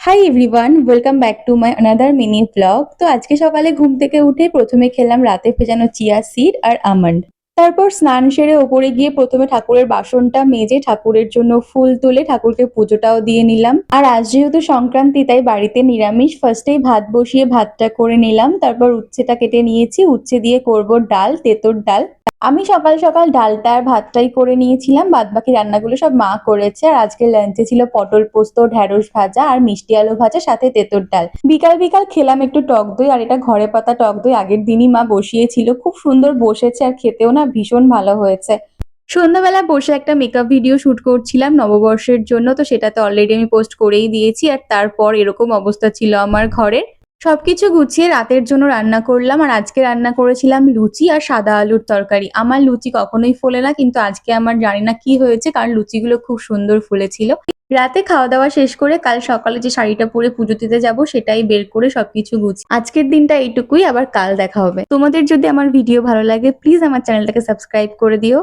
Hi everyone, welcome back to my another mini blog. তো আজকে সকালে ঘুম থেকে উঠে প্রথমে খেলাম রাতে ভেজানো চিয়া সিড আর আমন্ড। তারপর স্নান সেরে ওপরে গিয়ে প্রথমে ঠাকুরের বাসনটা মেজে ঠাকুরের জন্য ফুল তুলে ঠাকুরকে পুজোটাও দিয়ে নিলাম। আর আজ যেহেতু সংক্রান্তি তাই বাড়িতে নিরামিষ, ফার্স্টেই ভাত বসিয়ে ভাতটা করে নিলাম। তারপর উচ্ছেটা কেটে নিয়েছি, উচ্ছে দিয়ে করব ডাল, তেঁতুর ডাল। আমি সকাল সকাল ডালটা আর ভাতটাই করে নিয়েছিলাম, বাদবাকি রান্নাগুলো সব মা করেছে। আর আজকে লাঞ্চে ছিল পটল পোস্ত, ঢ্যাঁড়স ভাজা আর মিষ্টি আলু ভাজা, সাথে তেঁতুর ডাল। বিকাল বিকাল খেলাম একটু টক দই, আর এটা ঘরে পাতা টক দই, আগের দিনই মা বসিয়েছিল, খুব সুন্দর বসেছে আর খেতেও না ভীষণ ভালো হয়েছে। সন্ধ্যাবেলা বসে একটা মেকআপ ভিডিও শুট করছিলাম নববর্ষের জন্য, তো সেটাতে অলরেডি আমি পোস্ট করেই দিয়েছি। আর তারপর এরকম অবস্থা ছিল আমার ঘরে। সবকিছু গুছিয়ে রাতের জন্য রান্না করলাম, আর আজকে রান্না করেছিলাম লুচি আর সাদা আলুর তরকারি। আমার লুচি কখনোই ফোলে না, কিন্তু আজকে আমার জানি না কি হয়েছে, কারণ লুচিগুলো খুব সুন্দর ফুলেছিল। রাতে খাওয়া দাওয়া শেষ করে কাল সকালে যে শাড়িটা পরে পুজো দিতে যাব সেটাই বের করে সবকিছু গুছিয়ে আজকের দিনটা এইটুকুই, আবার কাল দেখা হবে। তোমাদের যদি আমার ভিডিও ভালো লাগে প্লিজ আমার চ্যানেলটাকে সাবস্ক্রাইব করে দিও।